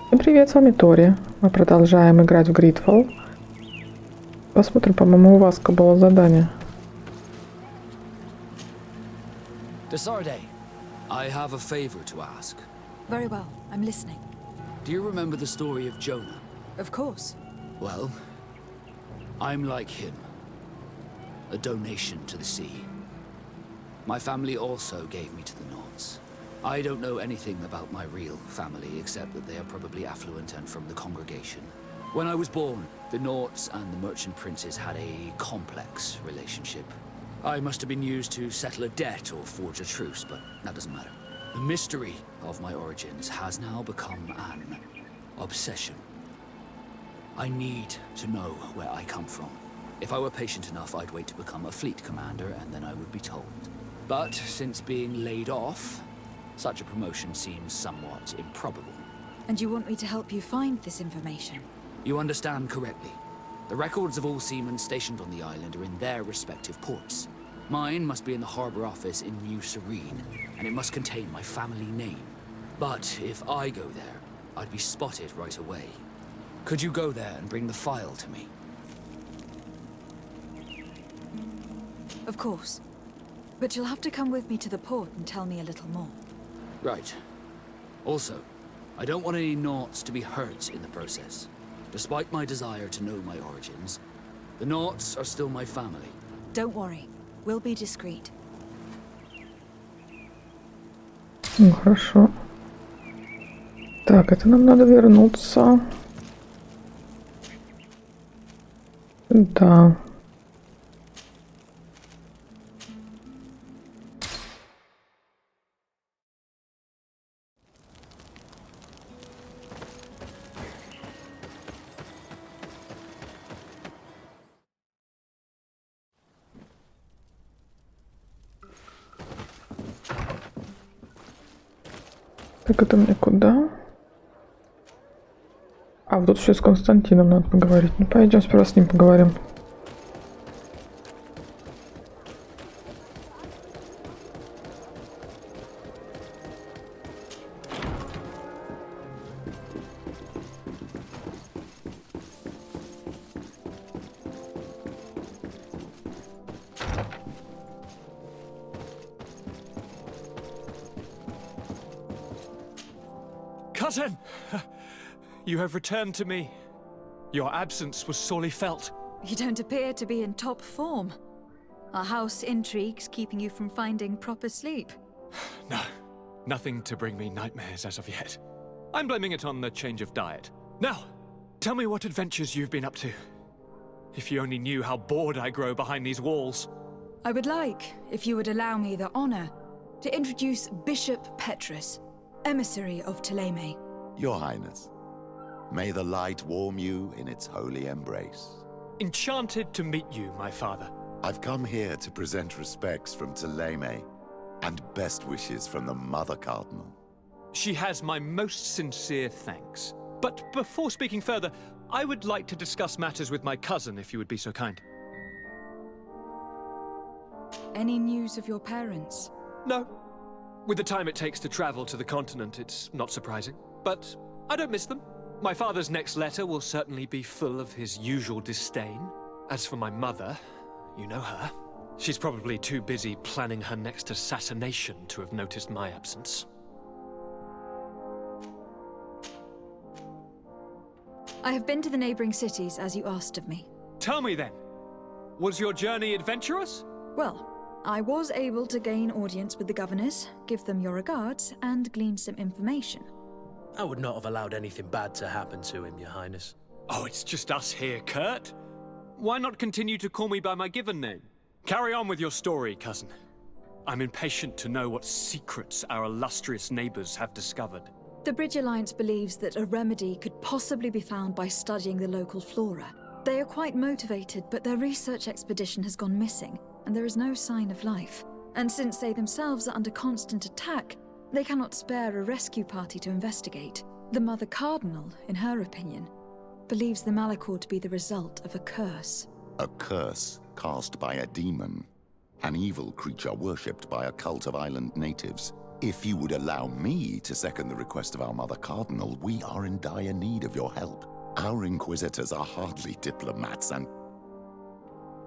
Всем привет, с вами Тори. Мы продолжаем играть в GreedFall. Посмотрим, по-моему, у Васка было задание. Desarde, I have a favor to ask. Very well, I'm listening. Do you remember the story of Jonah? Of course. Well, I'm like him. A donation to the sea. My family also gave me to the Nords. I don't know anything about my real family, except that they are probably affluent and from the congregation. When I was born, the Nords and the merchant princes had a complex relationship. I must have been used to settle a debt or forge a truce, but that doesn't matter. The mystery of my origins has now become an obsession. I need to know where I come from. If I were patient enough, I'd wait to become a fleet commander, and then I would be told. But since being laid off, such a promotion seems somewhat improbable. And you want me to help you find this information? You understand correctly. The records of all seamen stationed on the island are in their respective ports. Mine must be in the harbor office in New Serene, and it must contain my family name. But if I go there, I'd be spotted right away. Could you go there and bring the file to me? Of course. But you'll have to come with me to the port and tell me a little more. Right. Also, I don't want any Naughts to be hurt in the process. Despite my desire to know my origins, the Naughts are still my family. Don't worry. We'll be discreet. Ну, хорошо. Так, это нам надо вернуться. Да. Так, это мне куда? А, вот тут еще с Константином надо поговорить. Ну, пойдем сперва с ним поговорим. Cousin! You have returned to me. Your absence was sorely felt. You don't appear to be in top form. Are house intrigues keeping you from finding proper sleep? No, nothing to bring me nightmares as of yet. I'm blaming it on the change of diet. Now, tell me what adventures you've been up to. If you only knew how bored I grow behind these walls. I would like, if you would allow me the honor, to introduce Bishop Petrus, emissary of Ptolemy. Your Highness, may the light warm you in its holy embrace. Enchanted to meet you, my father. I've come here to present respects from Ptolemy and best wishes from the Mother Cardinal. She has my most sincere thanks. But before speaking further, I would like to discuss matters with my cousin, if you would be so kind. Any news of your parents? No. With the time it takes to travel to the continent, it's not surprising. But I don't miss them. My father's next letter will certainly be full of his usual disdain. As for my mother, you know her. She's probably too busy planning her next assassination to have noticed my absence. I have been to the neighboring cities, as you asked of me. Tell me then, was your journey adventurous? Well, I was able to gain audience with the governors, give them your regards, and glean some information. I would not have allowed anything bad to happen to him, Your Highness. Oh, it's just us here, Kurt. Why not continue to call me by my given name? Carry on with your story, cousin. I'm impatient to know what secrets our illustrious neighbors have discovered. The Bridge Alliance believes that a remedy could possibly be found by studying the local flora. They are quite motivated, but their research expedition has gone missing, and there is no sign of life. And since they themselves are under constant attack, they cannot spare a rescue party to investigate. The Mother Cardinal, in her opinion, believes the Malachor to be the result of a curse. A curse cast by a demon, an evil creature worshipped by a cult of island natives. If you would allow me to second the request of our Mother Cardinal, we are in dire need of your help. Our inquisitors are hardly diplomats and...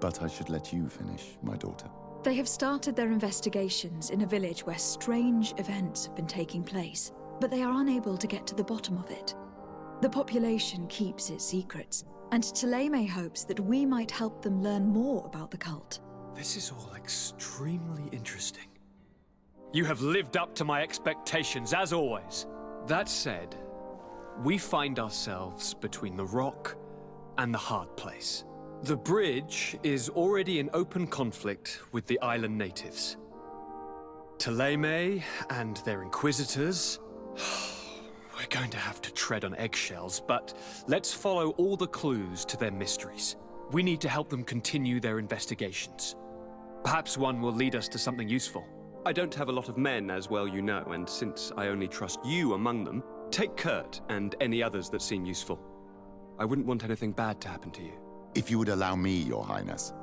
But I should let you finish, my daughter. They have started their investigations in a village where strange events have been taking place, but they are unable to get to the bottom of it. The population keeps its secrets, and Thélème hopes that we might help them learn more about the cult. This is all extremely interesting. You have lived up to my expectations, as always. That said, we find ourselves between the rock and the hard place. The bridge is already in open conflict with the island natives. Thélème and their inquisitors... We're going to have to tread on eggshells, but let's follow all the clues to their mysteries. We need to help them continue their investigations. Perhaps one will lead us to something useful. I don't have a lot of men, as well you know, and since I only trust you among them, take Kurt and any others that seem useful. I wouldn't want anything bad to happen to you. If you would allow me, Your Highness,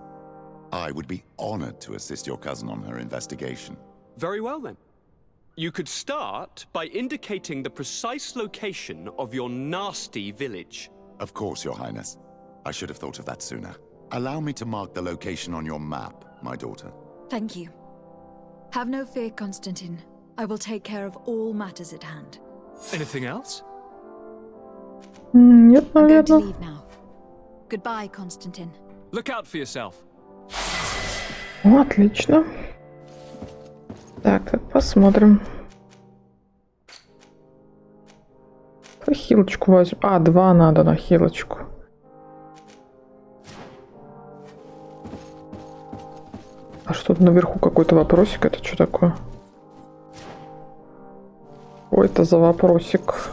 I would be honored to assist your cousin on her investigation. Very well, then. You could start by indicating the precise location of your nasty village. Of course, Your Highness. I should have thought of that sooner. Allow me to mark the location on your map, my daughter. Thank you. Have no fear, Constantine. I will take care of all matters at hand. Anything else? Нет, I'm going to наверное. leave now. Goodbye, Constantine. Look out for yourself. Ну, отлично. Так, посмотрим. Хилочку возьму. А, 2 надо на хилочку. А что-то наверху какой-то вопросик. Это что такое? Ой, это за вопросик.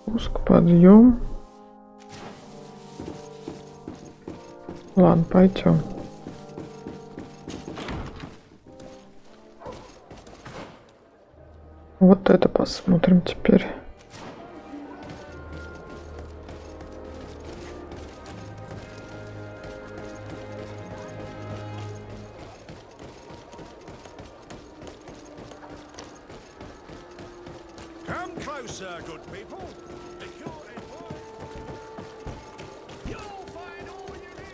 Спуск, подъем. Ладно, пойдем. Вот это посмотрим теперь. Come closer, good people. You'll find all you need.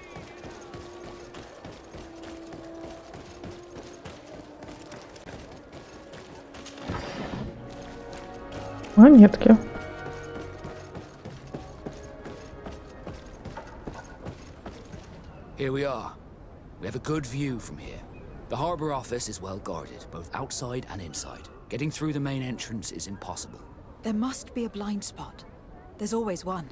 Монетки. Here we are. We have a good view from here. The harbour office is well guarded, both outside and inside. Getting through the main entrance is impossible. There must be a blind spot. There's always one.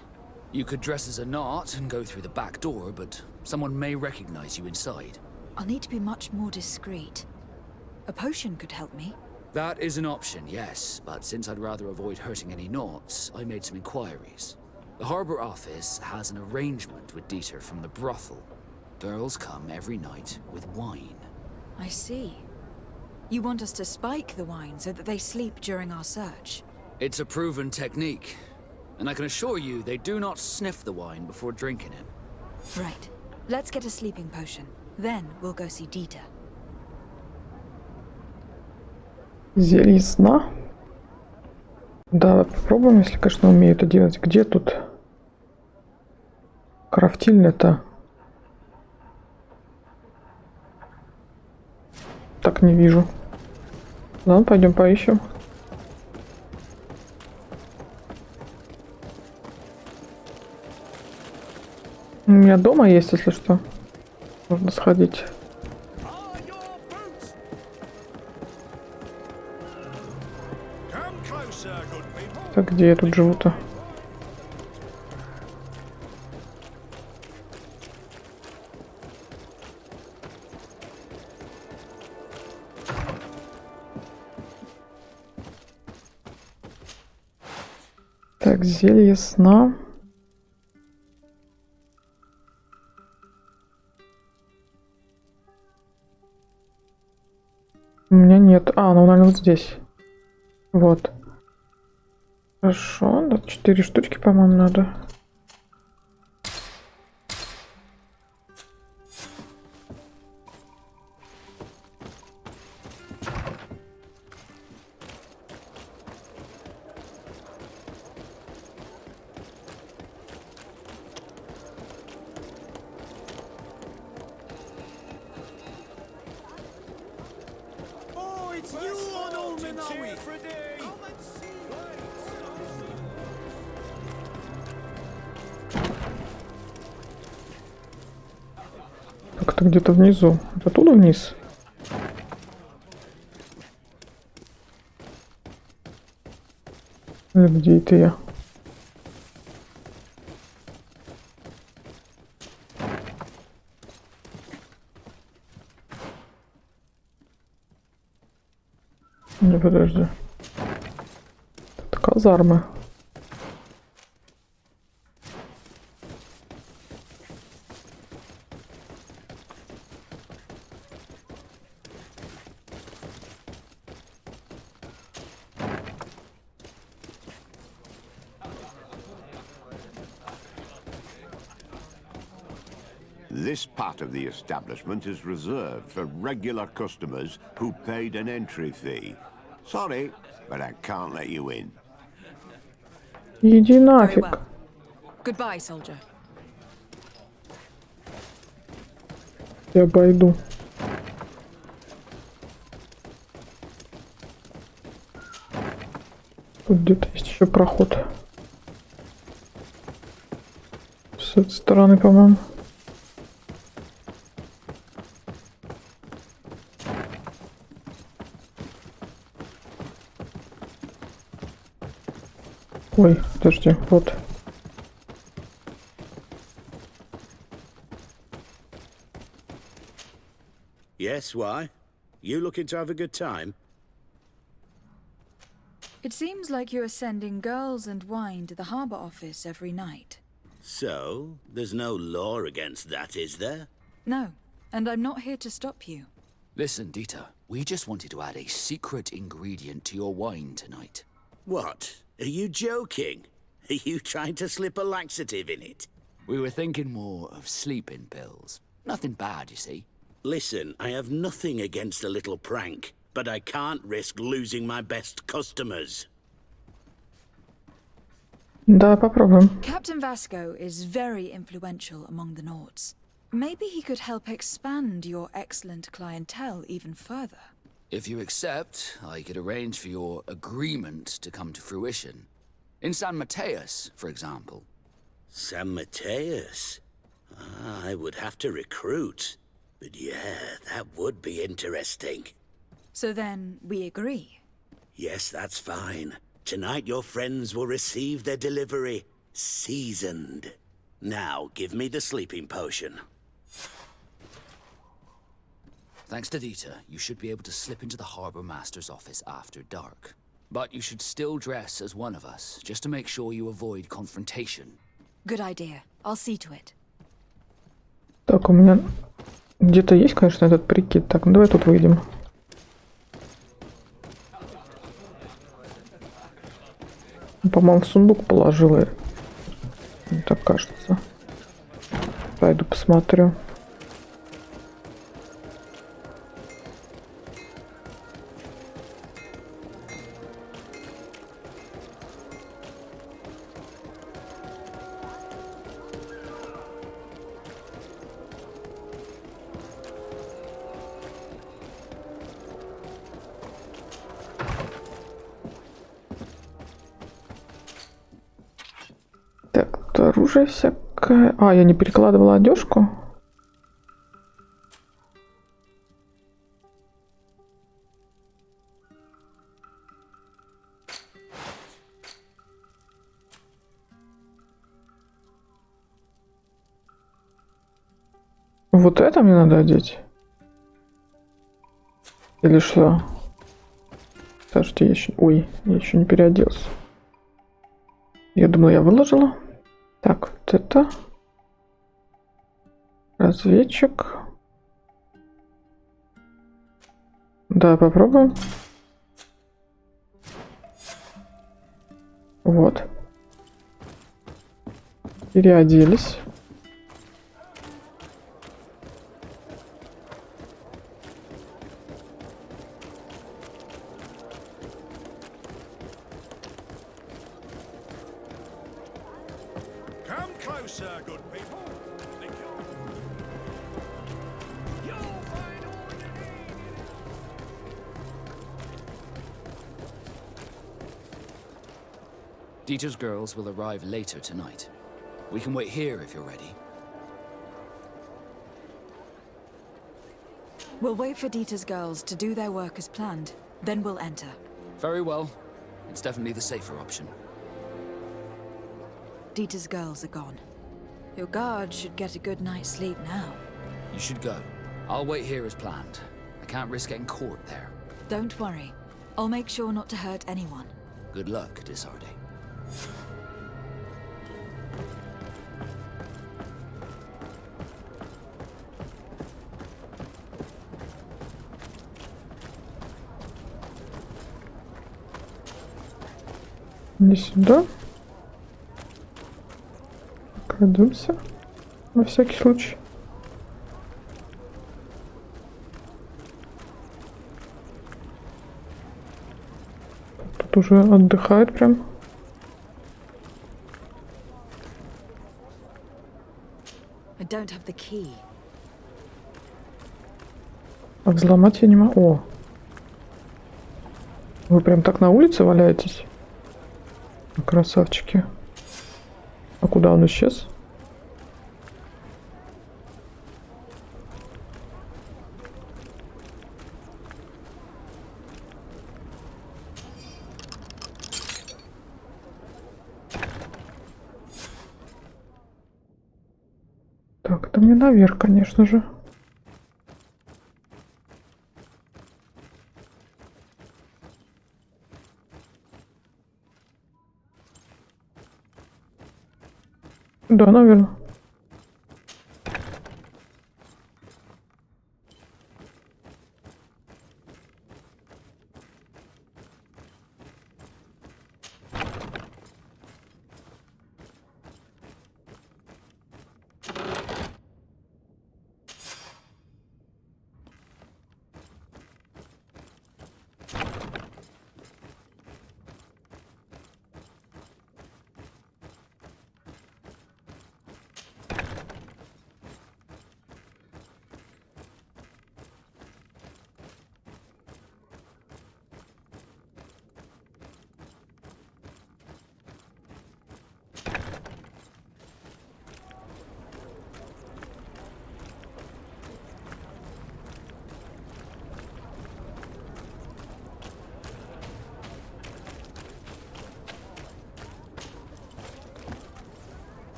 You could dress as a knot and go through the back door, but someone may recognize you inside. I'll need to be much more discreet. A potion could help me. That is an option, yes, but since I'd rather avoid hurting any knots, I made some inquiries. The harbour office has an arrangement with Dieter from the brothel. Girls come every night with wine. I see. You want us to spike the wine so that they sleep during our search? It's a proven technique, and I can assure you they do not sniff the wine before drinking it. Right. Let's get a sleeping potion. Then we'll go see Dieter. Зелье сна. Да, попробуем, если, конечно, умею это делать. Где тут крафтильня-то? Так, не вижу. Ладно, пойдем поищем. У меня дома есть, если что. Можно сходить. Are your boots? Come closer, good people. Так, где я тут живу-то? Так, зелье сна. Нет. А, ну, наверное, вот здесь. Вот. Хорошо. Да, 4 штучки, по-моему, надо. Oh, it's you on all Minawi! Come and see! Так, это где-то внизу. Это оттуда вниз? Где это я? Не, подожди. Это казармы. This part of the establishment is reserved for regular customers who paid an entry fee. Sorry, but I can't let you in. Иди Very нафиг. well. Goodbye, soldier. Я обойду. Тут где-то есть еще проход. С этой стороны, по-моему. Ой, подожди, вот. Yes, why? You looking to have a good time? It seems like you are sending girls and wine to the harbour office every night. So, there's no law against that, is there? No, and I'm not here to stop you. Listen, Dieter, we just wanted to add a secret ingredient to your wine tonight. What? Are you joking? Are you trying to slip a laxative in it? We were thinking more of sleeping pills. Nothing bad, you see. Listen, I have nothing against a little prank, but I can't risk losing my best customers. Да, попробуем. Captain Vasco is very influential among the Nords. Maybe he could help expand your excellent clientele even further. If you accept, I could arrange for your agreement to come to fruition. In San Mateus, for example. San Mateus? I would have to recruit. But yeah, that would be interesting. So then, we agree. Yes, that's fine. Tonight your friends will receive their delivery. Seasoned. Now, give me the sleeping potion. Thanks to Dieter, you should be able to slip into the Harbour Master's office after dark. But you should still dress as one of us, just to make sure you avoid confrontation. Good idea. I'll see to it. Так, у меня где-то есть, конечно, этот прикид. Так, ну давай тут выйдем. По-моему, в сундук положила. Мне так кажется. Пойду посмотрю. Так, тут оружие всякое. А, я не перекладывала одежку. Вот это мне надо одеть? Или что? Подожди, я еще... Ой, я еще не переоделся. Я думала, я выложила. Так, вот это. Разведчик. Да, попробуем. Вот. Переоделись. Come closer, good people. You'll find all you need. Dieter's girls will arrive later tonight. We can wait here if you're ready. We'll wait for Dieter's girls to do their work as planned. Then we'll enter. Very well. It's definitely the safer option. Dieter's girls are gone. Your guard should get a good night's sleep now. You should go. I'll wait here as planned. I can't risk getting caught there. Don't worry. I'll make sure not to hurt anyone. Good luck, Disarde. Не сюда. Крадемся. На всякий случай. Тут уже отдыхает прям. I don't have the key. А взломать я не могу. О. Вы прям так на улице валяетесь? Красавчики. А куда он исчез? Так, это мне наверх, конечно же. Да, наверное.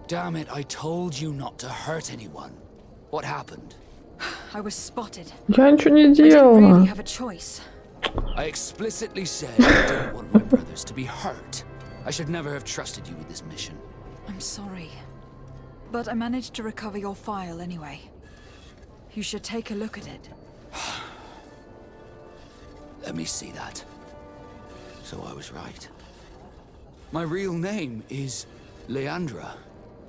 Damn it, I told you not to hurt anyone. What happened? I was spotted. Я ничего не I didn't really делала. have a choice. I explicitly said I didn't want my brothers to be hurt. I should never have trusted you with this mission. I'm sorry. But I managed to recover your file anyway. You should take a look at it. Let me see that. So I was right. My real name is Leandra,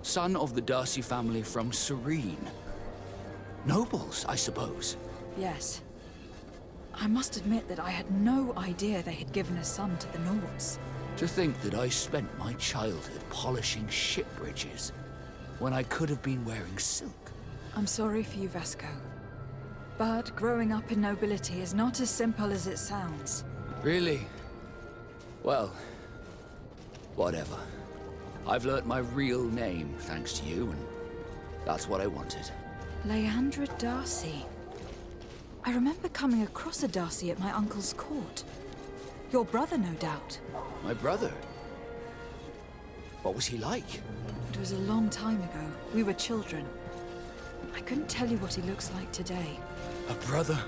son of the Darcy family from Serene. Nobles, I suppose. Yes. I must admit that I had no idea they had given a son to the Nords. To think that I spent my childhood polishing ship bridges when I could have been wearing silk. I'm sorry for you, Vasco. But growing up in nobility is not as simple as it sounds. Really? Well, whatever. I've learnt my real name thanks to you, and that's what I wanted. Leandra Darcy. I remember coming across a Darcy at my uncle's court. Your brother, no doubt. My brother? What was he like? It was a long time ago. We were children. I couldn't tell you what he looks like today. A brother?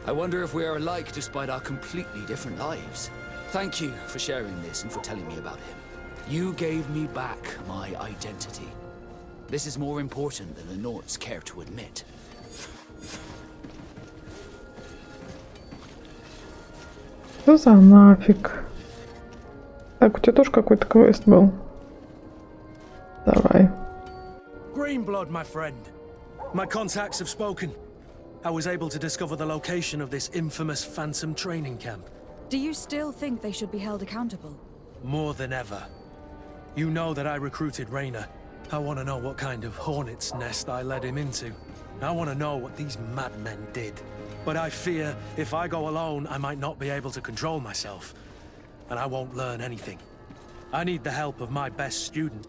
I wonder if we are alike despite our completely different lives. Thank you for sharing this and for telling me about him. You gave me back my identity. This is more important than the Nords care to admit. Что за нафиг? Так, у тебя тоже какой-то квест был? Давай. Greenblood, my friend. My contacts have spoken. I was able to discover the location of this infamous Phantom training camp. Do you still think they should be held accountable? More than ever. You know that I recruited Raynor. I want to know what kind of hornet's nest I led him into. I want to know what these madmen did. But I fear if I go alone, I might not be able to control myself. And I won't learn anything. I need the help of my best student.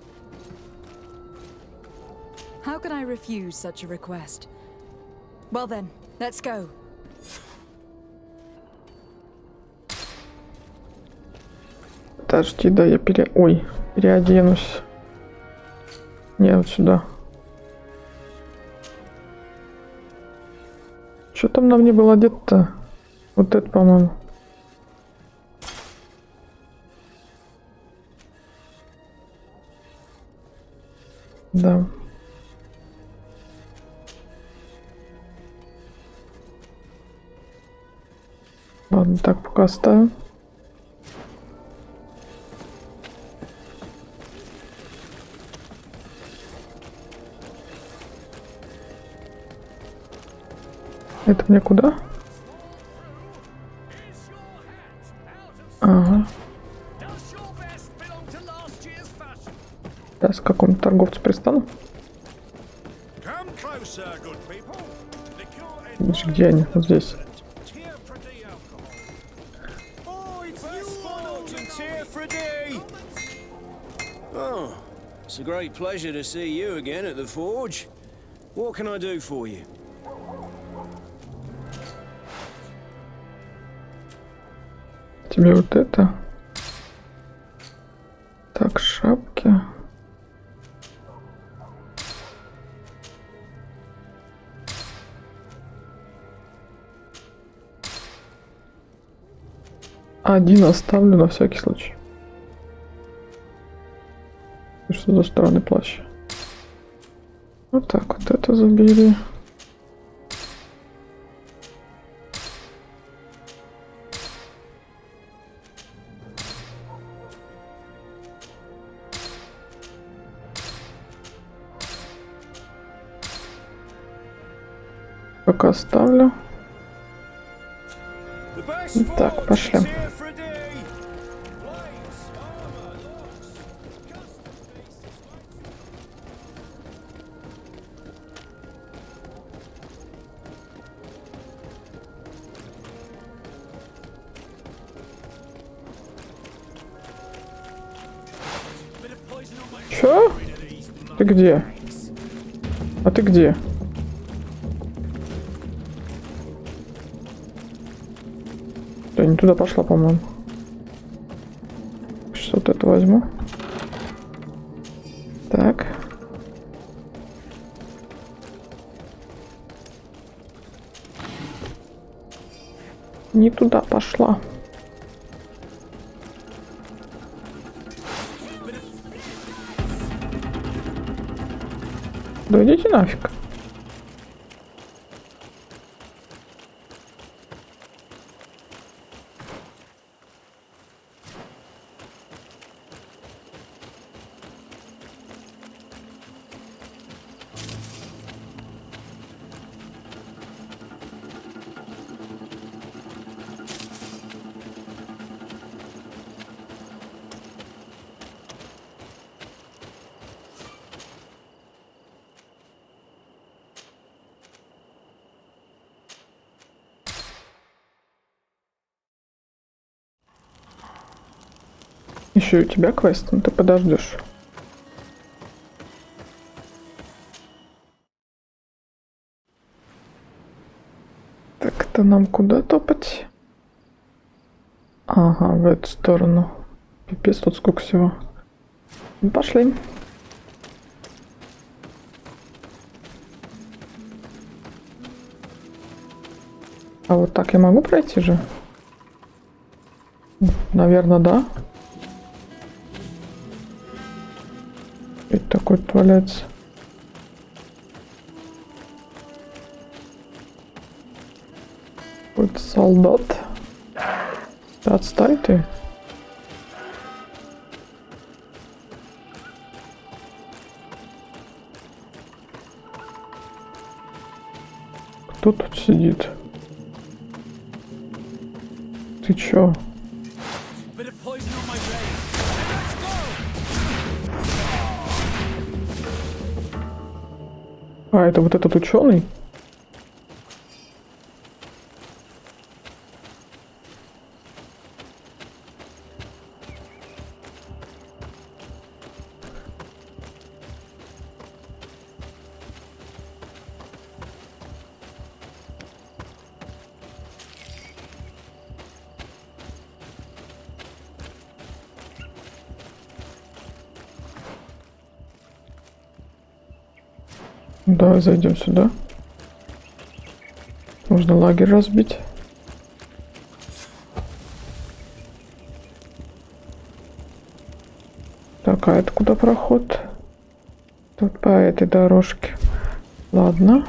How can I refuse such a request? Well then, let's go. Подожди, да я переоденусь. Не, вот сюда. Что там на мне было одет-то? Вот это, по-моему. Да. Ладно, так пока оставим. Это мне куда? Ага. Сейчас к какому-то торговцу пристану. Где они? Вот здесь. Oh, it's a great pleasure to see you again at the forge. What can I do for you? Тебе вот это. Так, шапки. Один оставлю на всякий случай. Что за странный плащ? Вот так вот это забери. Пока оставлю. Так, пошли. Чё? Ты где? А ты где? Я не туда пошла, по-моему. Сейчас вот это возьму. Так. Не туда пошла. Да идите нафиг. Еще и у тебя квест, ну ты подождешь. Так, это нам куда топать? Ага, в эту сторону. Пипец, тут сколько всего. Ну, пошли. А вот так я могу пройти же? Наверное, да. какой-то валяется. Какой-то солдат. Да отстай ты. Кто тут сидит? Ты чё? А, это вот этот ученый? Давай зайдем сюда. Можно лагерь разбить. Так, а это куда проход? Тут по этой дорожке. Ладно.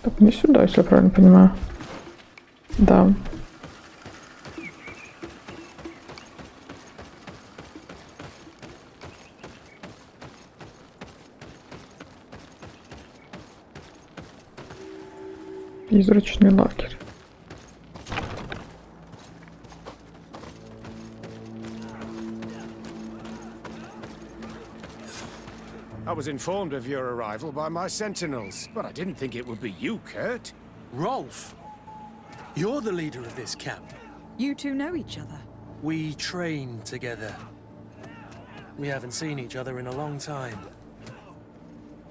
Так, не сюда, если я правильно понимаю. Да. Призрачный лагерь. I was informed of your arrival by my sentinels, but I didn't think it would be you, Kurt. Rolf, you're the leader of this camp. You two know each other? We train together. We haven't seen each other in a long time.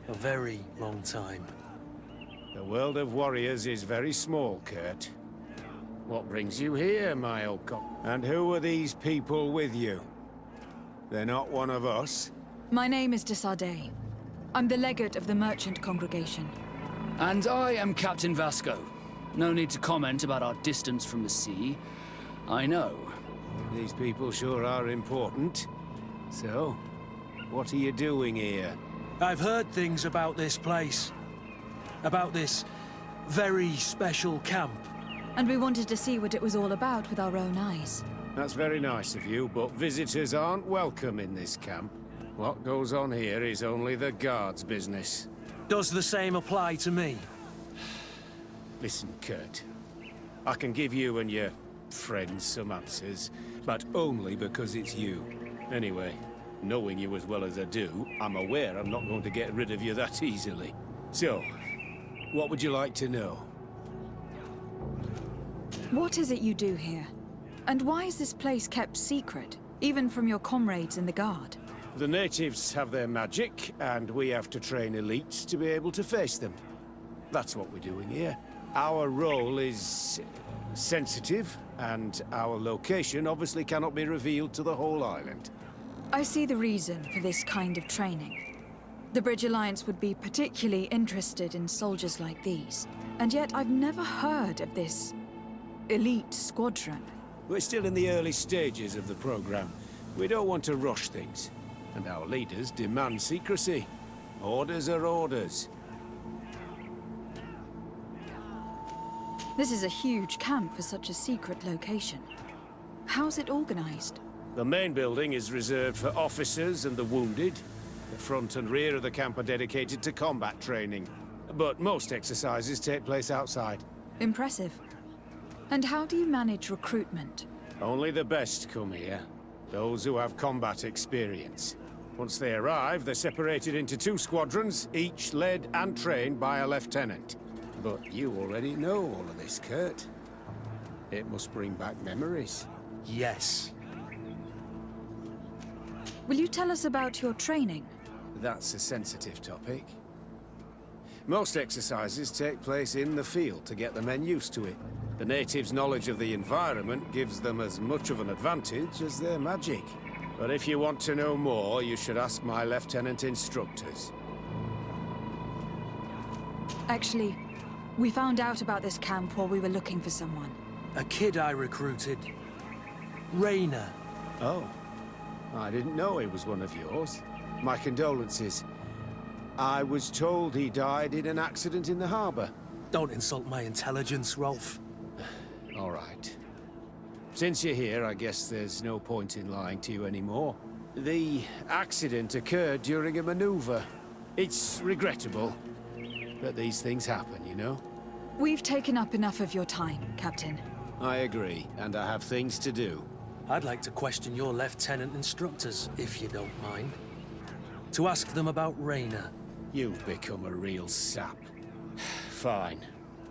A very long time. The world of warriors is very small, Kurt. What brings you here, my old And who are these people with you? They're not one of us? My name is Desardet. I'm the legate of the merchant congregation. And I am Captain Vasco. No need to comment about our distance from the sea. I know. These people sure are important. So, what are you doing here? I've heard things about this place. About this very special camp. And we wanted to see what it was all about with our own eyes. That's very nice of you, but visitors aren't welcome in this camp. What goes on here is only the guards' business. Does the same apply to me? Listen, Kurt. I can give you and your friends some answers, but only because it's you. Anyway, knowing you as well as I do, I'm aware I'm not going to get rid of you that easily. So, what would you like to know? What is it you do here? And why is this place kept secret, even from your comrades in the guard? The natives have their magic, and we have to train elites to be able to face them. That's what we're doing here. Our role is sensitive, and our location obviously cannot be revealed to the whole island. I see the reason for this kind of training. The Bridge Alliance would be particularly interested in soldiers like these. And yet I've never heard of this elite squadron. We're still in the early stages of the program. We don't want to rush things. And our leaders demand secrecy. Orders are orders. This is a huge camp for such a secret location. How's it organized? The main building is reserved for officers and the wounded. The front and rear of the camp are dedicated to combat training. But most exercises take place outside. Impressive. And how do you manage recruitment? Only the best come here. Those who have combat experience. Once they arrive, they're separated into 2 squadrons, each led and trained by a lieutenant. But you already know all of this, Kurt. It must bring back memories. Yes. Will you tell us about your training? That's a sensitive topic. Most exercises take place in the field to get the men used to it. The natives' knowledge of the environment gives them as much of an advantage as their magic. But if you want to know more, you should ask my lieutenant instructors. Actually, we found out about this camp while we were looking for someone. A kid I recruited. Rainer. Oh. I didn't know he was one of yours. My condolences. I was told he died in an accident in the harbor. Don't insult my intelligence, Rolf. All right. Since you're here, I guess there's no point in lying to you anymore. The accident occurred during a maneuver. It's regrettable, but these things happen, you know? We've taken up enough of your time, Captain. I agree, and I have things to do. I'd like to question your lieutenant instructors, if you don't mind. To ask them about Rainer. You've become a real sap. Fine.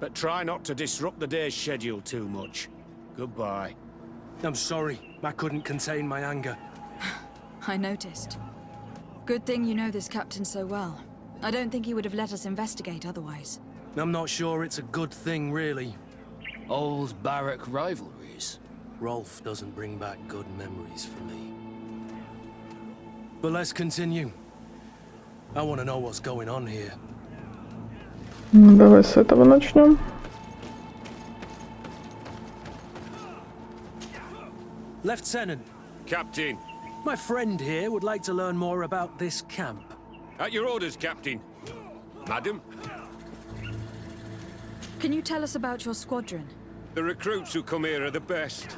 But try not to disrupt the day's schedule too much. Goodbye. I'm sorry. I couldn't contain my anger. I noticed. Good thing you know this captain so well. I don't think he would have let us investigate otherwise. I'm not sure it's a good thing, really. Old barrack rivalries. Rolf doesn't bring back good memories for me. But let's continue. I want to know what's going on here. Давай с этого начнем. Lieutenant. Captain. My friend here would like to learn more about this camp. At your orders, Captain. Madam? Can you tell us about your squadron? The recruits who come here are the best.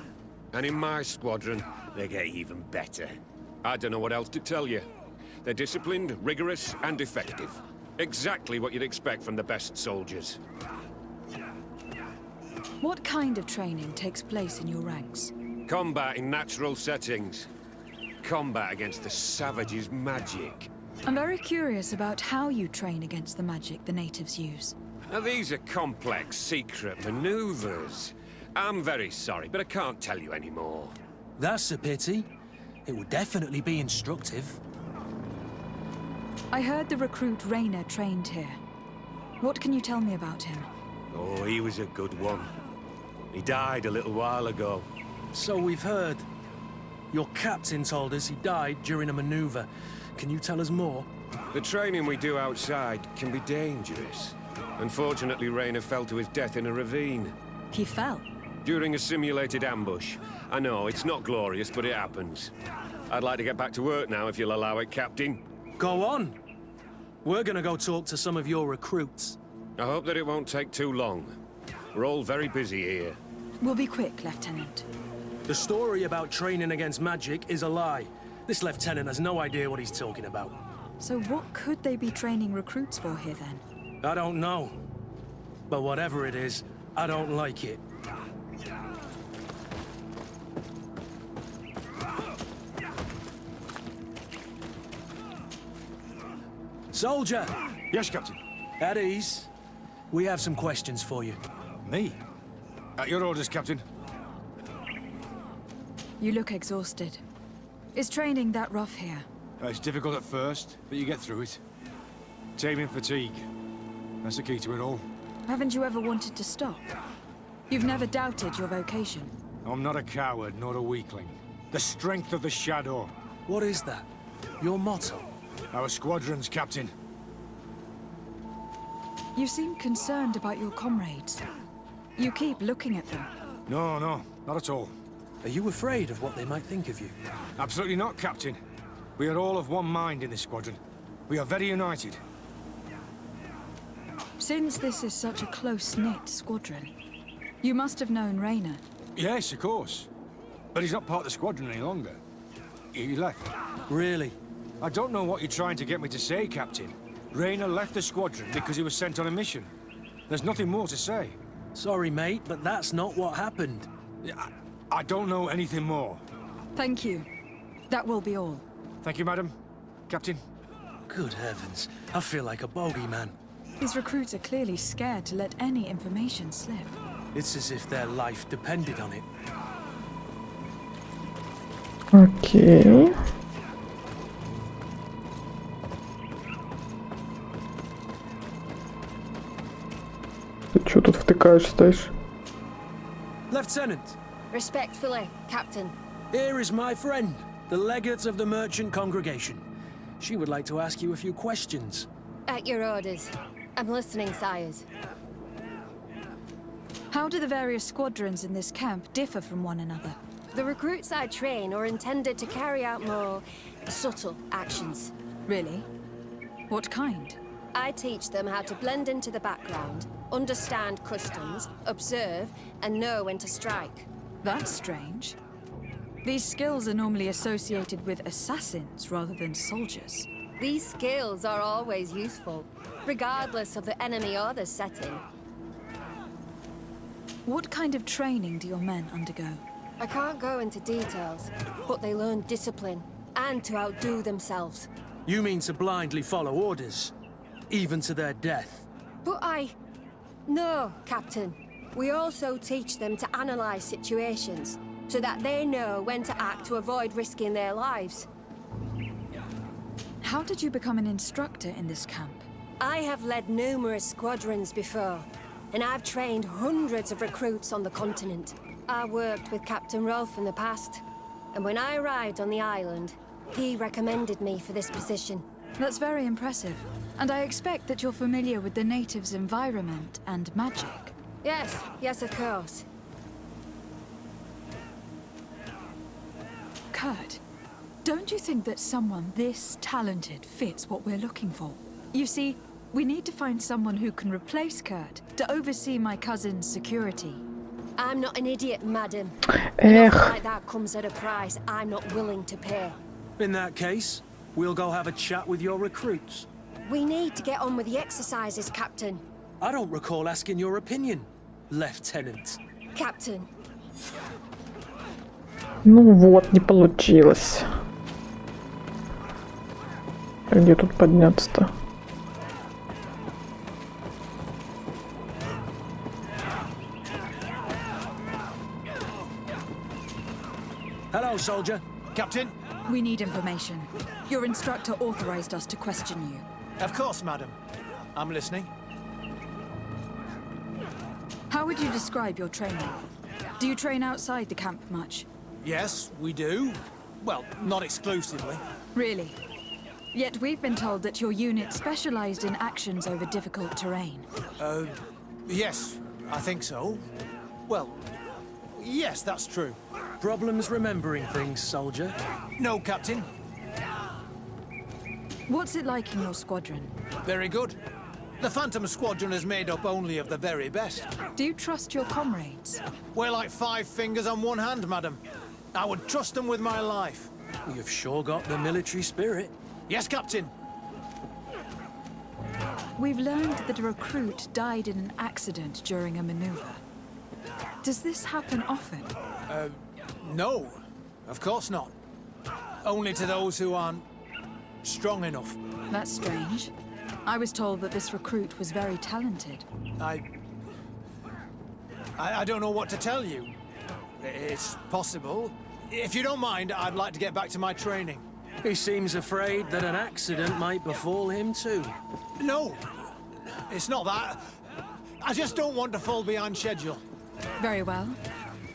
And in my squadron, they get even better. I don't know what else to tell you. They're disciplined, rigorous, and effective. Exactly what you'd expect from the best soldiers. What kind of training takes place in your ranks? Combat in natural settings. Combat against the savages' magic. I'm very curious about how you train against the magic the natives use. Now these are complex, secret maneuvers. I'm very sorry, but I can't tell you anymore. That's a pity. It would definitely be instructive. I heard the recruit Rainer trained here. What can you tell me about him? Oh, he was a good one. He died a little while ago. So we've heard. Your captain told us he died during a maneuver. Can you tell us more? The training we do outside can be dangerous. Unfortunately, Rainer fell to his death in a ravine. He fell? During a simulated ambush. I know, it's not glorious, but it happens. I'd like to get back to work now, if you'll allow it, Captain. Go on. We're gonna go talk to some of your recruits. I hope that it won't take too long. We're all very busy here. We'll be quick, Lieutenant. The story about training against magic is a lie. This lieutenant has no idea what he's talking about. So what could they be training recruits for here, then? I don't know. But whatever it is, I don't like it. Soldier! Yes, Captain. At ease. We have some questions for you. Me? At your orders, Captain. You look exhausted. Is training that rough here? It's difficult at first, but you get through it. Taming fatigue. That's the key to it all. Haven't you ever wanted to stop? You've never doubted your vocation. I'm not a coward, nor a weakling. The strength of the shadow. What is that? Your motto? Our squadron's, Captain. You seem concerned about your comrades. You keep looking at them. No, not at all. Are you afraid of what they might think of you? Absolutely not, Captain. We are all of one mind in this squadron. We are very united. Since this is such a close-knit squadron, you must have known Rainer. Yes, of course. But he's not part of the squadron any longer. He left. Really? I don't know what you're trying to get me to say, Captain. Rainer left the squadron because he was sent on a mission. There's nothing more to say. Sorry, mate, but that's not what happened. I don't know anything more. Thank you. That will be all. Thank you, madam. Captain. Good heavens. I feel like a bogeyman. These recruits are clearly scared to let any information slip. It's as if their life depended on it. Окей. отвлекаешь, стоишь. Lieutenant, Respectfully, Captain. here is my friend, the legate of the merchant congregation. She would like to ask you a few questions. At your orders. I'm listening, sires. How do the various squadrons in this camp differ from one another? The recruits I train are intended to carry out more subtle actions. Really? What kind? I teach them how to blend into the background, understand customs, observe, and know when to strike. That's strange. These skills are normally associated with assassins rather than soldiers. These skills are always useful, regardless of the enemy or the setting. What kind of training do your men undergo? I can't go into details, but they learn discipline and to outdo themselves. You mean to blindly follow orders, even to their death? But No, Captain. We also teach them to analyze situations, so that they know when to act to avoid risking their lives. How did you become an instructor in this camp? I have led numerous squadrons before, and I've trained hundreds of recruits on the continent. I worked with Captain Rolfe in the past, and when I arrived on the island, he recommended me for this position. That's very impressive. And I expect that you're familiar with the natives' environment and magic. Yes, of course. Kurt, don't you think that someone this talented fits what we're looking for? You see, we need to find someone who can replace Kurt to oversee my cousin's security. I'm not an idiot, madam. Эх. Enough like that comes at a price I'm not willing to pay. In that case, we'll go have a chat with your recruits. We need to get on with the exercises, Captain. I don't recall asking your opinion, Lieutenant. Captain. Ну вот, не получилось. А где тут подняться-то? Hello, soldier. Captain? We need information. Your instructor authorized us to question you. Of course, madam. I'm listening. How would you describe your training? Do you train outside the camp much? Yes, we do. Well, not exclusively. Really? Yet we've been told that your unit specialized in actions over difficult terrain. Yes, I think so. Well, yes, that's true. Problems remembering things, soldier? No, Captain. What's it like in your squadron? Very good. The Phantom Squadron is made up only of the very best. Do you trust your comrades? We're like 5 fingers on one hand, madam. I would trust them with my life. You've sure got the military spirit. Yes, Captain. We've learned that a recruit died in an accident during a maneuver. Does this happen often? No, of course not. Only to those who aren't strong enough. That's strange. I was told that this recruit was very talented. I don't know what to tell you. It's possible. If you don't mind, I'd like to get back to my training. He seems afraid that an accident might befall him too. No, it's not that. I just don't want to fall behind schedule. Very well.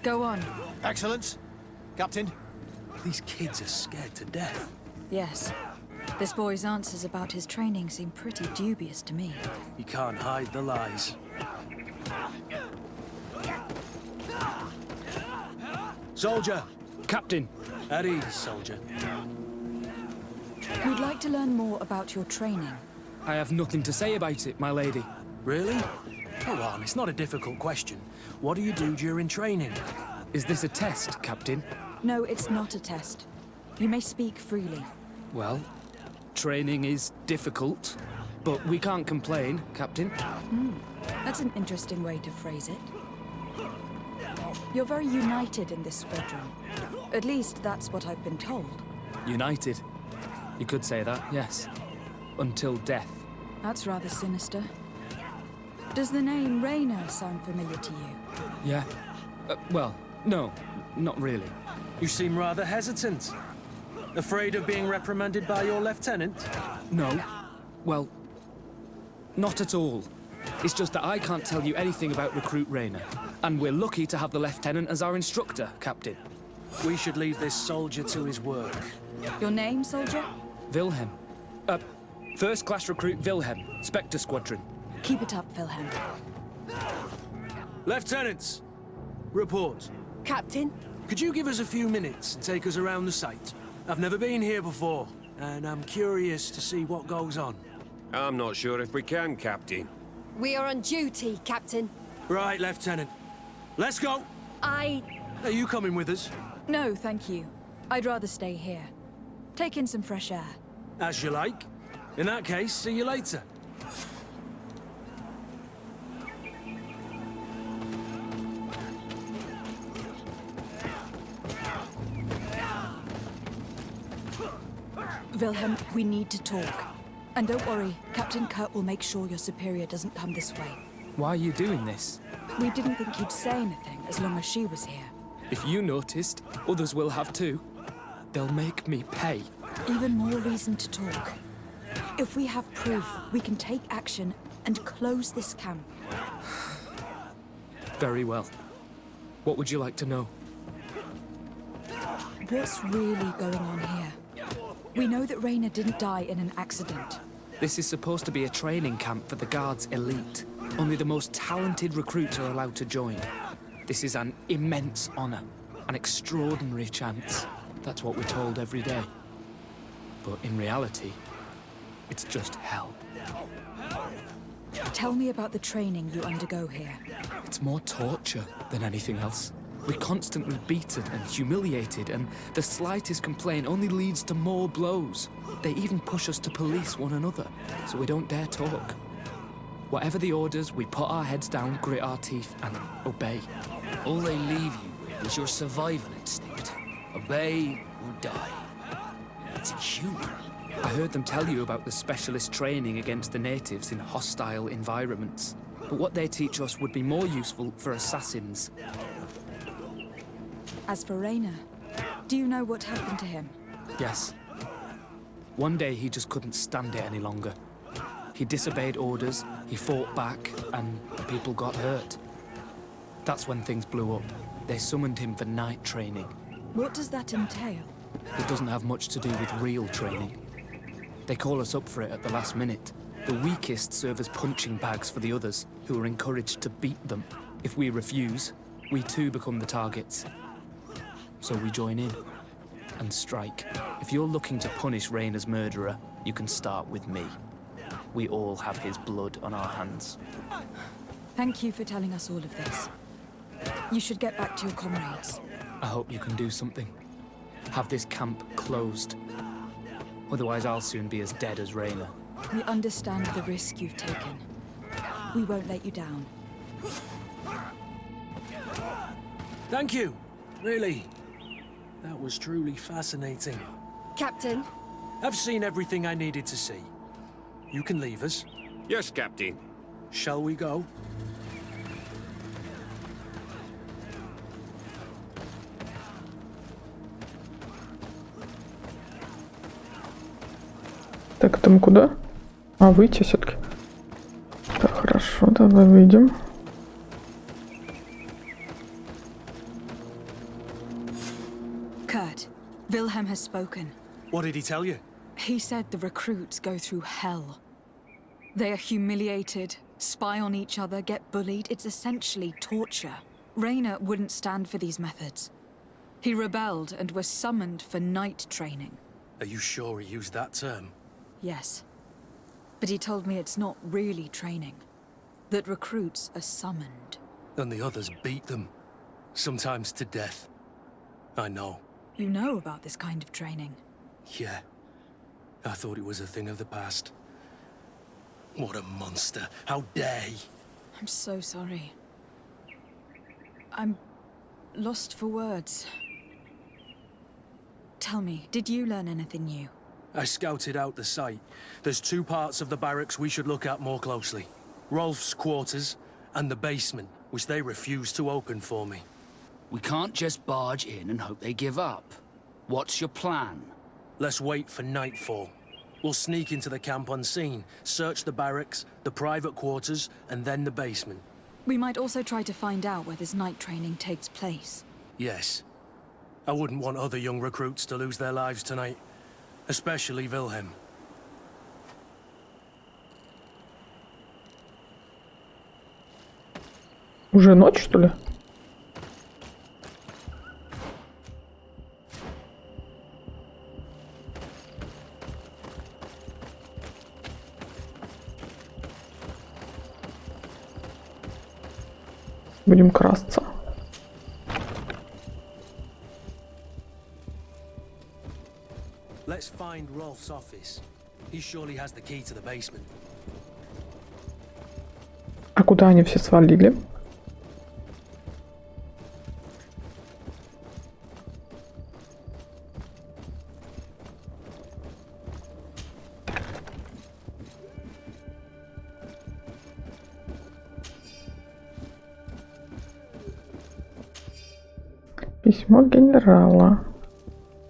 Go on. Excellence. Captain. These kids are scared to death. Yes. This boy's answers about his training seem pretty dubious to me. You can't hide the lies. Soldier! Captain! At ease, soldier. We'd like to learn more about your training. I have nothing to say about it, my lady. Really? Go on, it's not a difficult question. What do you do during training? Is this a test, Captain? No, it's not a test. You may speak freely. Well, training is difficult, but we can't complain, Captain. That's an interesting way to phrase it. You're very united in this squadron. At least that's what I've been told. United. You could say that, yes. Until death. That's rather sinister. Does the name Raynor sound familiar to you? Yeah. Well, no, not really. You seem rather hesitant. Afraid of being reprimanded by your lieutenant? No. Well, not at all. It's just that I can't tell you anything about Recruit Rayner. And we're lucky to have the Lieutenant as our instructor, Captain. We should leave this soldier to his work. Your name, soldier? Wilhelm. First class recruit Wilhelm, Spectre Squadron. Keep it up, Wilhelm. Lieutenants, report. Captain? Could you give us a few minutes and take us around the site? I've never been here before, and I'm curious to see what goes on. I'm not sure if we can, Captain. We are on duty, Captain. Right, Lieutenant. Let's go! Are you coming with us? No, thank you. I'd rather stay here. Take in some fresh air. As you like. In that case, see you later. Wilhelm, we need to talk. And don't worry, Captain Kurt will make sure your superior doesn't come this way. Why are you doing this? We didn't think you'd say anything as long as she was here. If you noticed, others will have too. They'll make me pay. Even more reason to talk. If we have proof, we can take action and close this camp. Very well. What would you like to know? What's really going on here? We know that Rayner didn't die in an accident. This is supposed to be a training camp for the Guard's elite. Only the most talented recruits are allowed to join. This is an immense honor, an extraordinary chance. That's what we're told every day. But in reality, it's just hell. Tell me about the training you undergo here. It's more torture than anything else. We're constantly beaten and humiliated, and the slightest complaint only leads to more blows. They even push us to police one another, so we don't dare talk. Whatever the orders, we put our heads down, grit our teeth, and obey. All they leave you with is your survival instinct. Obey or die. It's inhuman. I heard them tell you about the specialist training against the natives in hostile environments. But what they teach us would be more useful for assassins. As for Rayner, do you know what happened to him? Yes. One day he just couldn't stand it any longer. He disobeyed orders, he fought back, and people got hurt. That's when things blew up. They summoned him for night training. What does that entail? It doesn't have much to do with real training. They call us up for it at the last minute. The weakest serve as punching bags for the others, who are encouraged to beat them. If we refuse, we too become the targets. So we join in and strike. If you're looking to punish Rayner's murderer, you can start with me. We all have his blood on our hands. Thank you for telling us all of this. You should get back to your comrades. I hope you can do something. Have this camp closed. Otherwise I'll soon be as dead as Rayner. We understand the risk you've taken. We won't let you down. Thank you. Really. That was truly fascinating. Captain? I've seen everything I needed to see. You can leave us. Yes, Captain. Shall we go? Так, это мы куда? А, выйти все-таки. Так, хорошо, давай выйдем. Kurt, Wilhelm has spoken. What did he tell you? He said the recruits go through hell. They are humiliated, spy on each other, get bullied. It's essentially torture. Rayner wouldn't stand for these methods. He rebelled and was summoned for night training. Are you sure he used that term? Yes. But he told me it's not really training. That recruits are summoned. And the others beat them. Sometimes to death. I know. You know about this kind of training? Yeah. I thought it was a thing of the past. What a monster. How dare he? I'm so sorry. I'm lost for words. Tell me, did you learn anything new? I scouted out the site. There's two parts of the barracks we should look at more closely. Rolf's quarters and the basement, which they refused to open for me. We can't just barge in and hope they give up. What's your plan? Let's wait for nightfall. We'll sneak into the camp unseen, search the barracks, the private quarters, and then the basement. We might also try to find out where this night training takes place. Yes. I wouldn't want other young recruits to lose their lives tonight. Especially Wilhelm. Уже ночь, что ли? Будем красться. Let's find Rolf's office. He surely has the key to the basement. А куда они все свалили? Письмо генерала.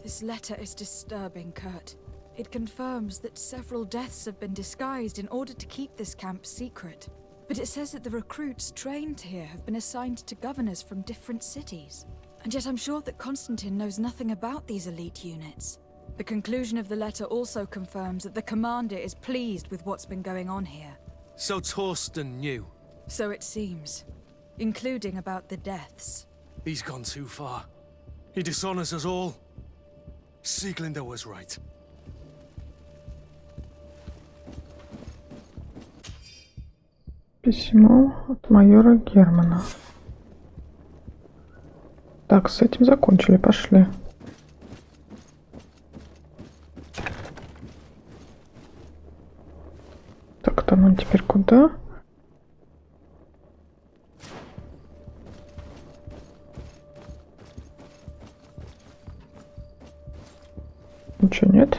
This letter is disturbing, Kurt. It confirms that several deaths have been disguised in order to keep this camp secret. But it says that the recruits trained here have been assigned to governors from different cities. And yet I'm sure that Constantine knows nothing about these elite units. The conclusion of the letter also confirms that the commander is pleased with what's been going on here. So Torsten knew. So it seems. Including about the deaths. He's gone too far. He dishonors us all. Sieglinder was right. Письмо от майора Германа. Так, с этим закончили, пошли. Так, там он теперь куда? Ничего нет.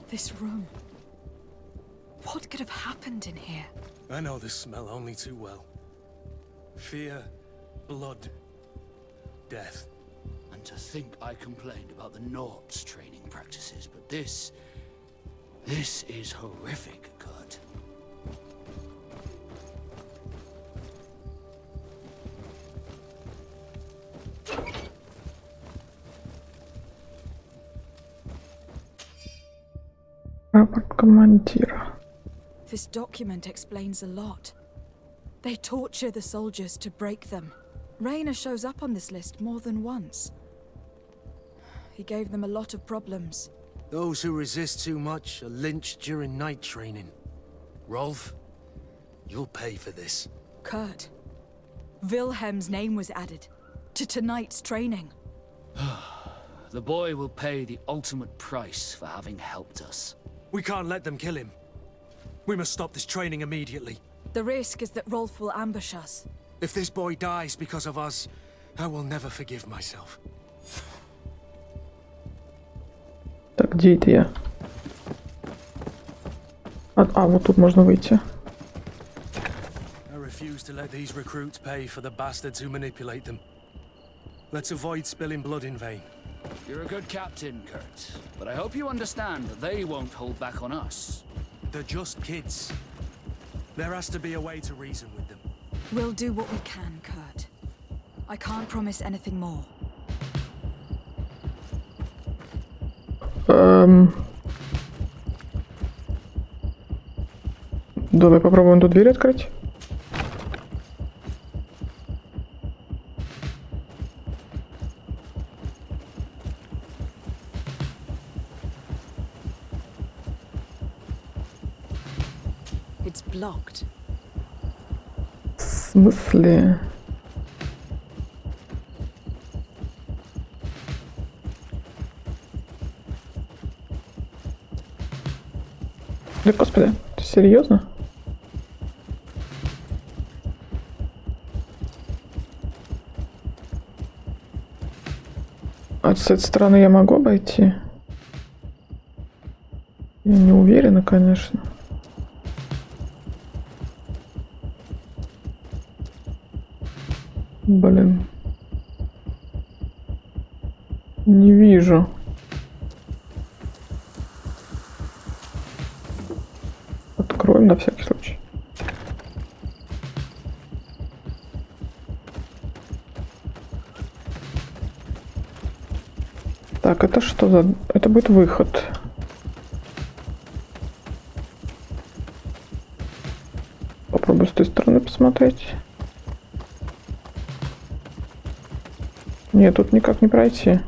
This room. What could have happened in here? I know this smell only too well. Fear, blood, death. And to think I complained about the Nords' training practices, but this is horrific, Kurt. Рапорт командира. This document explains a lot. They torture the soldiers to break them. Rainer shows up on this list more than once. He gave them a lot of problems. Those who resist too much are lynched during night training. Rolf, you'll pay for this. Kurt, Wilhelm's name was added to tonight's training. The boy will pay the ultimate price for having helped us. We can't let them kill him. We must stop this training immediately. The risk is that Rolf will ambush us. If this boy dies because of us, I will never forgive myself. Так, где это я? Вот тут можно выйти. I refuse to let these recruits pay for the bastards who manipulate them. Let's avoid spilling blood in vain. You're a good captain, Kurt, but I hope you understand that they won't hold back on us. They're just kids. There has to be a way to reason with them. We'll do what we can, Kurt. I can't promise anything more. Давай попробуем тут дверь открыть. It's blocked. В смысле? Да господи, ты серьезно? с этой стороны я могу обойти? Я не уверена, конечно. Блин. Не вижу. Откроем на всякий случай. Так, это что за... Это будет выход. Попробую с той стороны посмотреть. Нет, тут никак не пройти.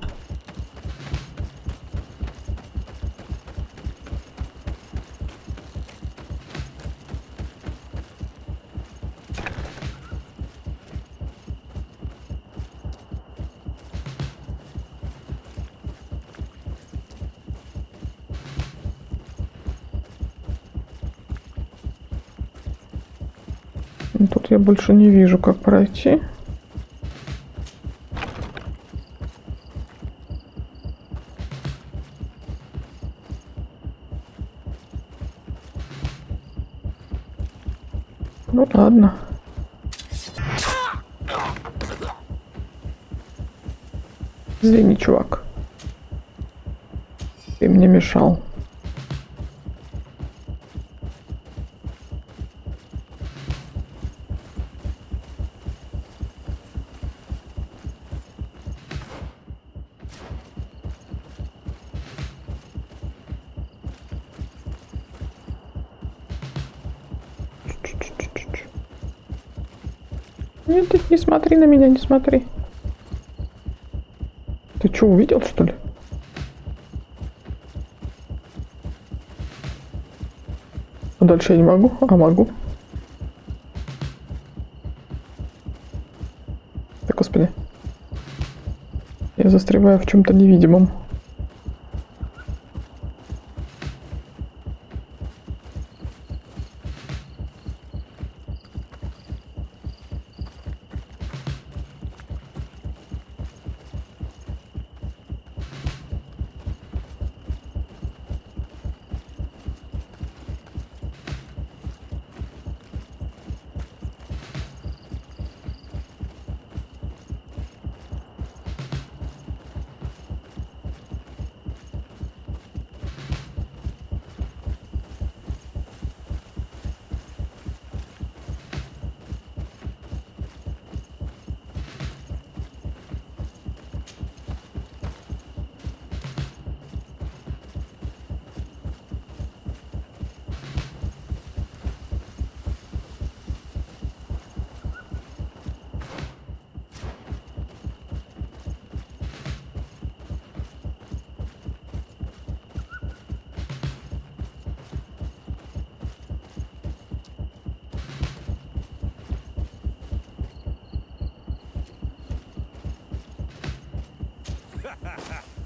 Тут я больше не вижу, как пройти. Ну ладно. Извини, чувак. Ты мне мешал. Нет, ты не смотри на меня, не смотри. Ты что, увидел, что ли? А дальше я не могу? А могу. Да, господи. Я застреваю в чем-то невидимом.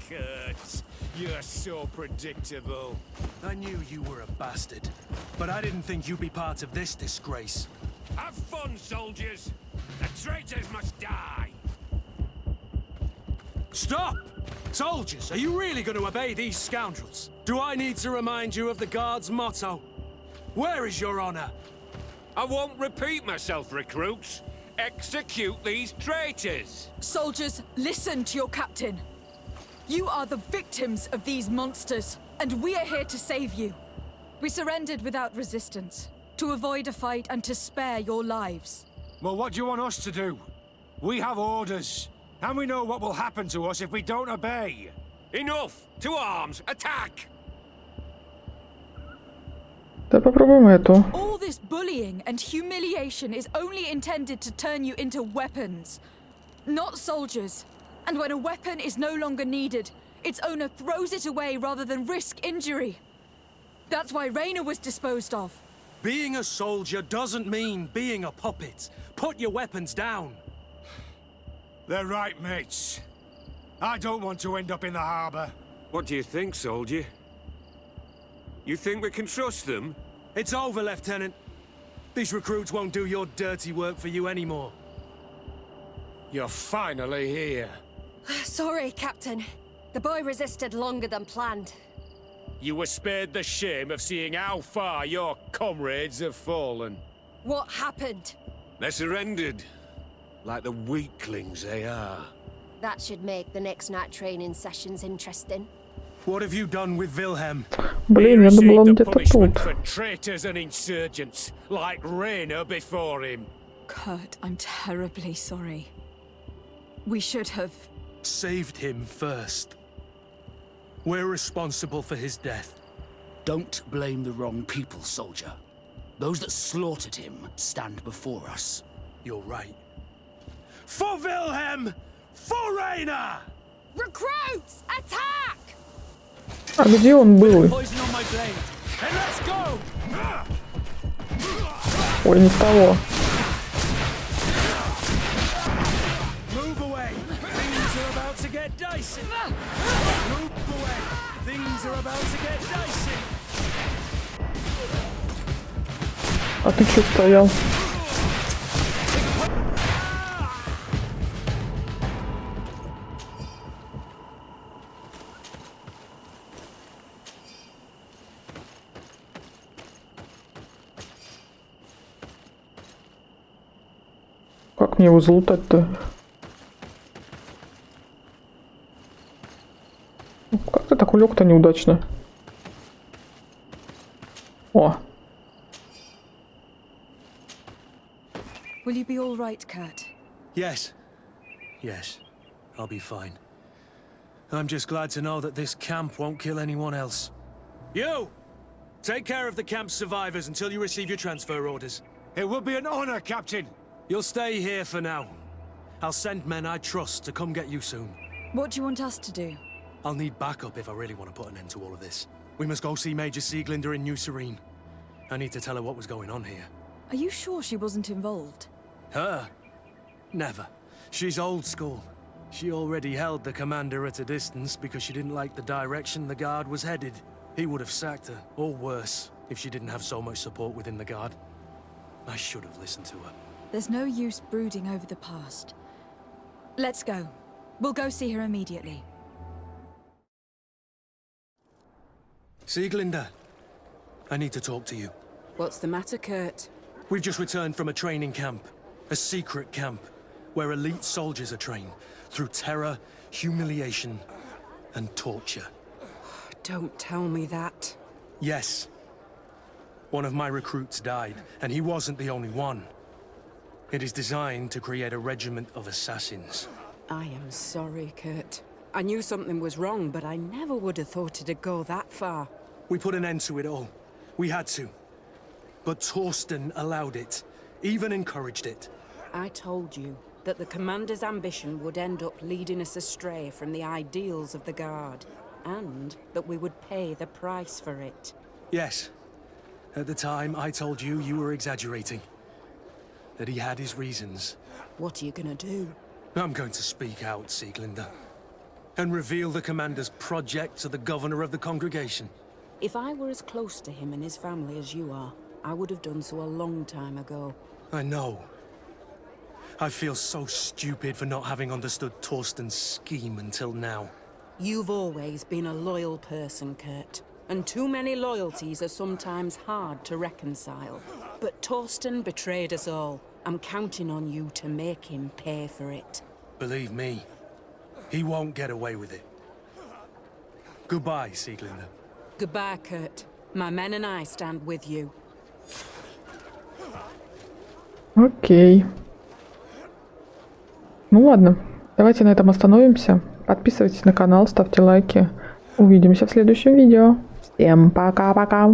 Kurt, you're so predictable. I knew you were a bastard, but I didn't think you'd be part of this disgrace. Have fun, soldiers! The traitors must die! Stop! Soldiers, are you really going to obey these scoundrels? Do I need to remind you of the Guard's motto? Where is your honor? I won't repeat myself, recruits. Execute these traitors! Soldiers, listen to your captain. You are the victims of these monsters, and we are here to save you. We surrendered without resistance, to avoid a fight and to spare your lives. Well, what do you want us to do? We have orders, and we know what will happen to us if we don't obey. Enough! To arms! Attack! Да попробуем эту. All this bullying and humiliation is only intended to turn you into weapons, not soldiers. And when a weapon is no longer needed, its owner throws it away rather than risk injury. That's why Raina was disposed of. Being a soldier doesn't mean being a puppet. Put your weapons down. They're right, mates. I don't want to end up in the harbor. What do you think, soldier? You think we can trust them? It's over, Lieutenant. These recruits won't do your dirty work for you anymore. You're finally here. Sorry, Captain. The boy resisted longer than planned. You were spared the shame of seeing how far your comrades have fallen. What happened? They surrendered, like the weaklings they are. That should make the next night training sessions interesting. What have you done with Wilhelm? Блин, я думал, он где-то тут. For traitors and insurgents, like Raina before him. Kurt, I'm terribly sorry. We should have... Saved him first. We're responsible for his death. Don't blame the wrong people, soldier. Those that slaughtered him stand before us. You're right. For Wilhelm! For Raina! Recruits! Attack! А где он был? Ой, не того. Move away. Things are about to get dicey. Move away. Things are about to get dicey. А ты чё стоял? Как мне его залутать-то? Как ты так улег-то неудачно? О! Will you be all right, Kurt? Yes. Yes. I'll be fine. I'm just glad to know that this camp won't kill anyone else. You! Take care of the camp's survivors until you receive your transfer orders. It would be an honor, Captain. You'll stay here for now. I'll send men I trust to come get you soon. What do you want us to do? I'll need backup if I really want to put an end to all of this. We must go see Major Sieglinder in New Serene. I need to tell her what was going on here. Are you sure she wasn't involved? Her? Never. She's old school. She already held the commander at a distance because she didn't like the direction the Guard was headed. He would have sacked her, or worse, if she didn't have so much support within the Guard. I should have listened to her. There's no use brooding over the past. Let's go. We'll go see her immediately. Sieglinder, I need to talk to you. What's the matter, Kurt? We've just returned from a training camp. A secret camp, where elite soldiers are trained through terror, humiliation, and torture. Don't tell me that. Yes. One of my recruits died, and he wasn't the only one. It is designed to create a regiment of assassins. I am sorry, Kurt. I knew something was wrong, but I never would have thought it'd go that far. We put an end to it all. We had to. But Torsten allowed it, even encouraged it. I told you that the Commander's ambition would end up leading us astray from the ideals of the Guard, and that we would pay the price for it. Yes. At the time, I told you you were exaggerating. That he had his reasons. What are you gonna do? I'm going to speak out, Sieglinder. And reveal the Commander's project to the Governor of the congregation. If I were as close to him and his family as you are, I would have done so a long time ago. I know. I feel so stupid for not having understood Torsten's scheme until now. You've always been a loyal person, Kurt. And too many loyalties are sometimes hard to reconcile. But Torsten betrayed us all. I'm counting on you to make him pay for it. Believe me, he won't get away with it. Goodbye, Sieglinder. Goodbye, Kurt. My men and I stand with you. Окей. Ну ладно, давайте на этом остановимся. Подписывайтесь на канал, ставьте лайки. Увидимся в следующем видео. Всем пока-пока.